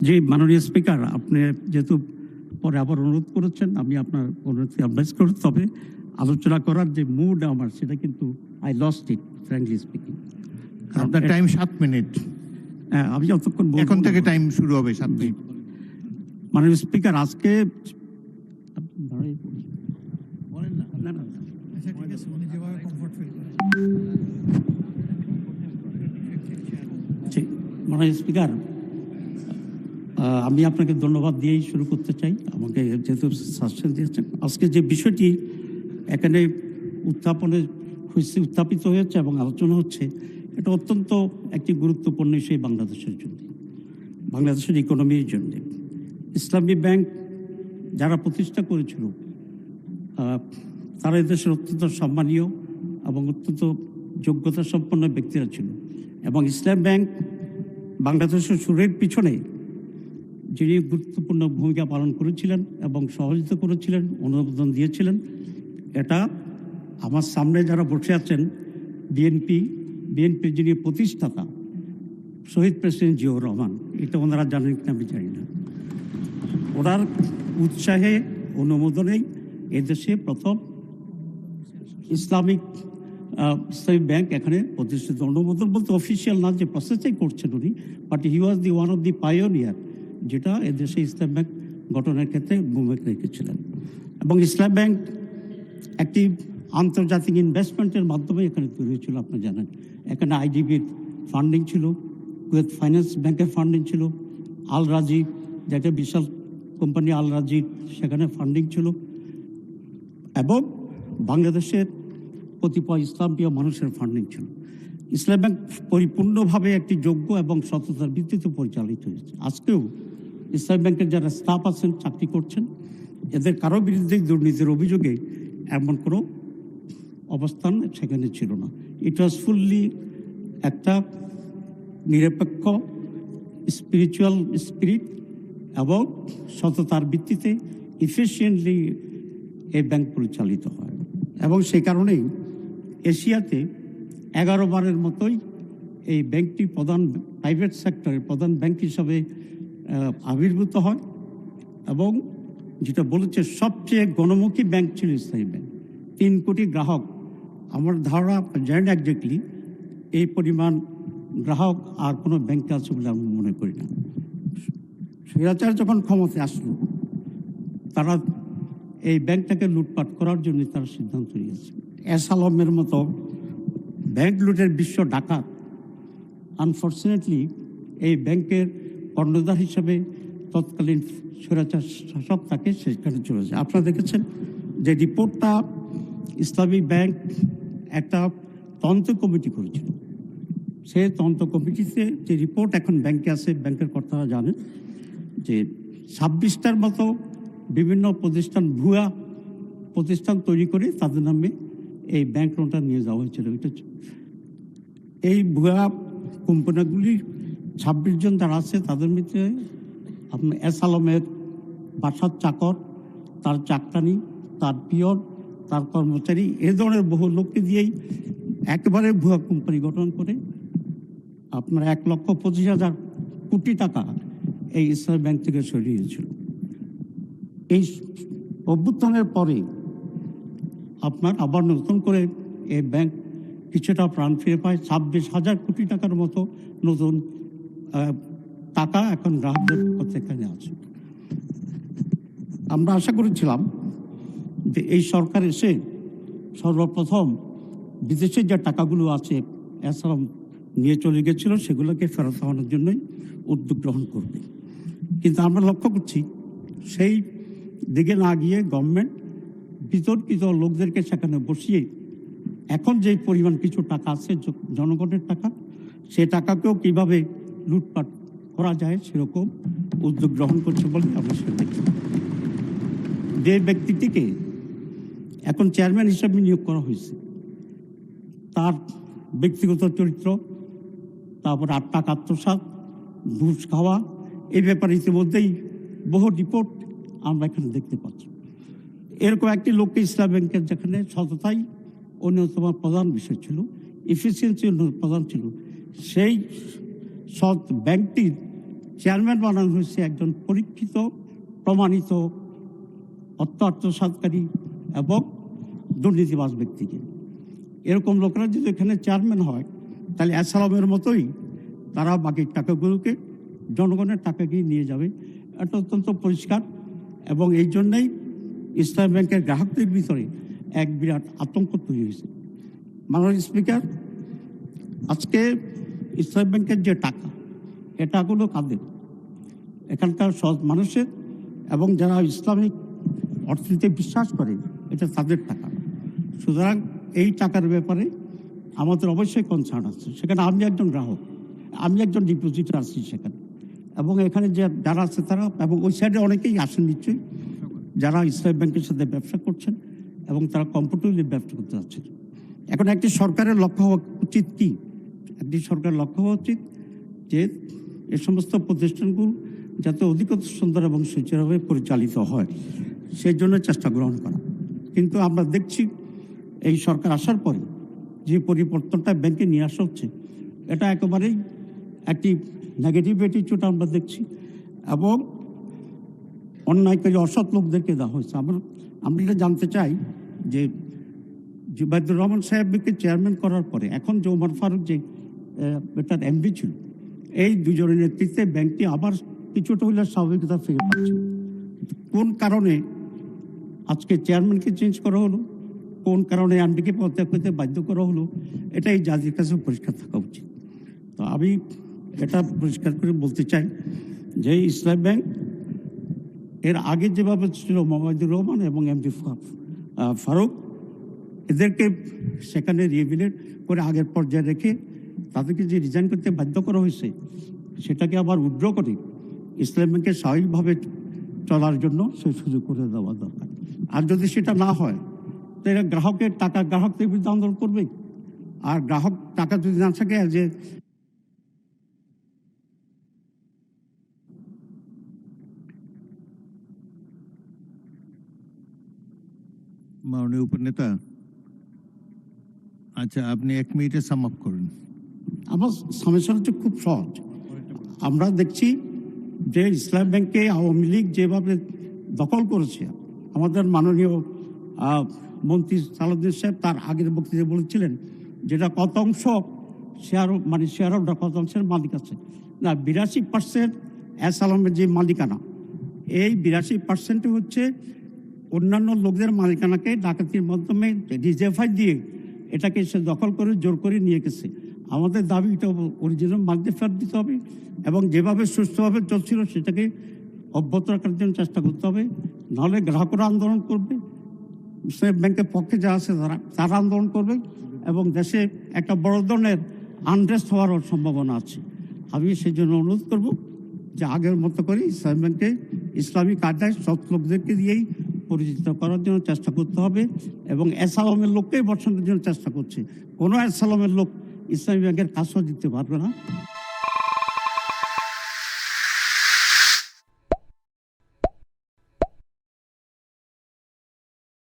জি, মাননীয় স্পিকার, আপনি যেহেতু পরে আবার অনুরোধ করেছেন, আমি আপনার অনুরোধকে অ্যাডভাইস করি। তবে আলোচনা করার যে মুড আমার, সেটা কিন্তু I lost it, frankly speaking. আপনার টাইম 7 মিনিট। আমি যতক্ষণ বলবো এখন থেকে না, টাইম শুরু হবে 7 মিনিট। মাননীয় স্পিকার, আজকে মাননীয় স্পিকার, আমি আপনাকে ধন্যবাদ দিয়েই শুরু করতে চাই, আমাকে যেহেতু সাজেশন দিয়েছেন। আজকে যে বিষয়টি এখানে উত্থাপিত হয়েছে এবং আলোচনা হচ্ছে, এটা অত্যন্ত একটি গুরুত্বপূর্ণ বিষয় বাংলাদেশের জন্য, বাংলাদেশের ইকোনমির জন্য। ইসলামী ব্যাংক যারা প্রতিষ্ঠা করেছিল, তারা এদেশের অত্যন্ত সম্মানীয় এবং অত্যন্ত যোগ্যতা সম্পন্ন ব্যক্তিরা ছিল। এবং ইসলাম ব্যাংক বাংলাদেশের শুরুর পিছনে যিনি গুরুত্বপূর্ণ ভূমিকা পালন করেছিলেন এবং সহযোগিতা করেছিলেন, অনুমোদন দিয়েছিলেন, এটা আমার সামনে যারা বসে আছেন, বিএনপির যিনি প্রতিষ্ঠাতা শহীদ প্রেসিডেন্ট জিয়াউর রহমান, এটা ওনারা জানেন কিনা আমি জানি না। ওনার উৎসাহে, অনুমোদনেই এদেশে প্রথম ইসলামী ব্যাংক এখানে প্রতিষ্ঠিত। অনুমোদন বলতে অফিসিয়াল না, যে প্রসেসই করছেন উনি, but he was the one of the pioneer, যেটা এদেশে ইসলাম ব্যাংক গঠনের ক্ষেত্রে ভূমিকা রেখেছিলেন। এবং ইসলাম ব্যাংক একটি আন্তর্জাতিক ইনভেস্টমেন্টের মাধ্যমে এখানে তৈরি হয়েছিল, আপনি জানেন। এখানে আইডিবির ফান্ডিং ছিল, কুয়েত ফাইন্যান্স ব্যাংকের ফান্ডিং ছিল, আল রাজি, যেটা বিশাল কোম্পানি আল রাজি, সেখানে ফান্ডিং ছিল, এবং বাংলাদেশের কতিপয় ইসলামপ্রিয় মানুষের ফান্ডিং ছিল। ইসলাম ব্যাংক পরিপূর্ণভাবে একটি যোগ্য এবং সততার ভিত্তিতে পরিচালিত হয়েছে। আজকেও ইসলাম ব্যাংকের যারা স্টাফ আছেন, চাকরি করছেন, এদের কারো বিরুদ্ধে দুর্নীতির অভিযোগে এমন কোনো অবস্থান সেখানে ছিল না। ইট ওয়াজ ফুললি একটা নিরপেক্ষ স্পিরিচুয়াল স্পিরিট এবং সততার ভিত্তিতে ইফিসিয়েন্টলি এই ব্যাংক পরিচালিত হয়। এবং সেই কারণেই এশিয়াতে 11 বারের মতোই এই ব্যাংকটি প্রাইভেট সেক্টরের প্রধান ব্যাংক হিসাবে আবির্ভূত হয়। এবং যেটা বলেছে, সবচেয়ে গণমুখী ব্যাংক ছিল ইসলামী ব্যাংক। 3 কোটি গ্রাহক, আমার ধারণা জানেন একজাক্টলি এই পরিমাণ গ্রাহক আর কোনো ব্যাংকে আছে বলে আমি মনে করি না। স্বৈরাচার যখন ক্ষমতায় আসলো, তারা এই ব্যাংকটাকে লুটপাট করার জন্য তারা সিদ্ধান্ত নিয়েছে। এস আলমের মতো ব্যাংক লুটের বিশ্ব ডাকাত আনফর্চুনেটলি এই ব্যাংকের কর্ণধার হিসাবে তৎকালীন স্বৈরাচার শাসক তাকে সেখানে চলে যায়। আপনারা দেখেছেন যে রিপোর্টটা ইসলামী ব্যাংক একটা তদন্ত কমিটি করেছিল। সে তদন্ত কমিটিতে যে রিপোর্ট এখন ব্যাংকে আছে, ব্যাংকের কর্তারা জানেন যে 26টার মতো বিভিন্ন প্রতিষ্ঠান, ভুয়া প্রতিষ্ঠান তৈরি করে তাদের নামে এই ব্যাংক লোনটা নিয়ে যাওয়া হয়েছিল। এই ভুয়া কোম্পানিগুলি 26 জন যারা আছে, তাদের মধ্যে আপনার এস আলমের বাসার চাকর, তার চাকরানি, তার পিয়ন, তার কর্মচারী, এ ধরনের বহু লোককে দিয়েই একেবারে ভুয়া কোম্পানি গঠন করে আপনার 1,25,000 কোটি টাকা এই ইসলামী ব্যাংক থেকে সরিয়েছিল। এই অভ্যুত্থানের পরে আপনার আবার নতুন করে এই ব্যাংক কিছুটা প্রাণ ফিরে পায়। 26,000 কোটি টাকার মতো নতুন টাকা এখন গ্রাহকদের এখানে আছে। আমরা আশা করেছিলাম যে এই সরকার এসে সর্বপ্রথম বিদেশে যে টাকাগুলো আছে এসালাম নিয়ে চলে গেছিল, সেগুলোকে ফেরত আনার জন্যই উদ্যোগ গ্রহণ করবে। কিন্তু আমরা লক্ষ্য করছি সেই দিকে না গিয়ে গভর্নমেন্ট বিতর্কিত লোকদেরকে সেখানে বসিয়ে এখন যে পরিমাণ কিছু টাকা আছে জনগণের টাকা, সে টাকাকেও কিভাবে লুটপাট করা যায় সেরকম উদ্যোগ গ্রহণ করছে বলে আমরা সেটা দেখি। যে ব্যক্তিটিকে এখন চেয়ারম্যান হিসাবে নিয়োগ করা হয়েছে, তার ব্যক্তিগত চরিত্র, তারপর টাকা আত্মসাৎ, ঘুষ খাওয়া, এই ব্যাপারে ইতিমধ্যেই বহু রিপোর্ট আমরা এখানে দেখতে পাচ্ছি। এরকম একটি লোককে ইসলাম ব্যাংকের, যেখানে সততাই অন্যতম প্রধান বিষয় ছিল, এফিসিয়েন্সি প্রধান ছিল, সেই সৎ ব্যাংকটির চেয়ারম্যান বানানো হয়েছে একজন পরীক্ষিত প্রমাণিত অর্থ আত্মসাৎকারী এবং দুর্নীতিবাজ ব্যক্তিকে। এরকম লোকেরা যদি এখানে চেয়ারম্যান হয় তাহলে অ্যাসালামের মতোই তারা বাকি টাকাগুলোকে জনগণের টাকাকেই নিয়ে যাবে। এটা অত্যন্ত পরিষ্কার, এবং এই জন্যই ইসলামী ব্যাংকের গ্রাহকদের ভিতরে এক বিরাট আতঙ্ক তৈরি হয়েছে। মাননীয় স্পিকার, আজকে ইসলামী ব্যাংকের যে টাকা, এ টাকাগুলো কাদের? এখানকার সৎ মানুষের, এবং যারা ইসলামিক অর্থনীতিতে বিশ্বাস করে, এটা তাদের টাকা। সুতরাং এই টাকার ব্যাপারে আমাদের অবশ্যই কনসার্ন আছে। সেখানে আমি একজন গ্রাহক, আমি একজন ডিপোজিটর আছি সেখানে, এবং এখানে যে যারা আছে তারা, এবং ওই সাইডে অনেকেই আসেন নিশ্চয়ই, যারা ইসলামী ব্যাংকের সাথে ব্যবসা করছেন এবং তারা কমফোর্টেবলি ব্যবসা করতে যাচ্ছেন। এখন একটি সরকারের লক্ষ্য হওয়া উচিত কি? একটি সরকারের লক্ষ্য হওয়া উচিত যে এ সমস্ত প্রতিষ্ঠানগুলো যাতে অধিকতর সুন্দর এবং সুচারুভাবে পরিচালিত হয়, সেই জন্য চেষ্টা গ্রহণ করা। কিন্তু আমরা দেখছি এই সরকার আসার পরে যে পরিবর্তনটা ব্যাংকে নিয়ে আসা হচ্ছে, এটা একেবারেই একটি নেগেটিভ অ্যাটিটিউড আমরা দেখছি, এবং অন্যায়কারী অসৎ লোকদেরকে দেওয়া হয়েছে। আমরা এটা জানতে চাই যে জুবাইদুর রহমান সাহেবকে চেয়ারম্যান করার পরে এখন যে ওমর ফারুক যে এটার এমডি ছিল, এই দুজনের নেতৃত্বে ব্যাংকটি আবার কিছুটা হইলে স্বাভাবিকতা ফিরে পাচ্ছে। কোন কারণে আজকে চেয়ারম্যানকে চেঞ্জ করা হলো, কোন কারণে এমডিকে পদত্যাগ করতে বাধ্য করা হলো, এটা এই জাতির কাছে পরিষ্কার থাকা উচিত। তো আমি এটা পরিষ্কার করে বলতে চাই যে ইসলামী ব্যাংক এর আগে যেভাবে ছিল মোহাম্মদুর রহমান এবং এমডি ফারুক, এদেরকে সেখানে রিহেবিলিট করে আগের পর্যায়ে রেখে তাদেরকে যে রিজাইন করতে বাধ্য করা হয়েছে, সেটাকে আবার উইথড্র করে ইসলামী ব্যাংকের স্বাভাবিকভাবে চলার জন্য সেই সুযোগ করে দেওয়া দরকার। আর যদি সেটা না হয় তাহলে গ্রাহকের টাকা গ্রাহকদের বিরুদ্ধে আন্দোলন করবে, আর গ্রাহক টাকা যদি না থাকে যে মাননীয় উপনেতা, আচ্ছা আপনি 1 মিনিটে সাম আপ করুন। আমার সমস্যা হচ্ছে খুব সহজ। আমরা দেখছি যে ইসলামী ব্যাংকে আওয়ামী লীগ যেভাবে দখল করেছে, আমাদের মাননীয় মন্ত্রী সালাউদ্দিন সাহেব তার আগের বক্তৃতায় বলেছিলেন যেটা কত অংশ শেয়ার, মানে শেয়ার হোল্ডার কত অংশের মালিক আছে না, 82% অ্যাসালামের যে মালিকানা, এই 82% হচ্ছে অন্যান্য লোকদের মালিকানাকে ডাকাতির মাধ্যমে ডিজেফাই দিয়ে এটাকে সে দখল করে জোর করে নিয়ে গেছে। আমাদের দাবি এটা অরিজিনাল মালিকদের ফেরত দিতে হবে, এবং যেভাবে সুস্থভাবে চলছিল সেটাকে অব্যাহত রাখার জন্য চেষ্টা করতে হবে। নাহলে গ্রাহকরা আন্দোলন করবে, ইসলামী ব্যাংকের পক্ষে যা আছে তারা আন্দোলন করবে, এবং দেশে একটা বড় ধরনের আনরেস্ট হওয়ারও সম্ভাবনা আছে। আমি সেই জন্য অনুরোধ করব যে আগের মতো করে ইসলামী ব্যাংকে ইসলামী কায়দায় সৎ লোকদেরকে দিয়েই পরিচিত করার জন্য চেষ্টা করতে হবে, এবং অ্যাসালামের লোককেই বসানোর জন্য চেষ্টা করছে। কোনো অ্যাসালামের লোক ইসলামী ব্যাংকের কাজও দিতে পারবে না।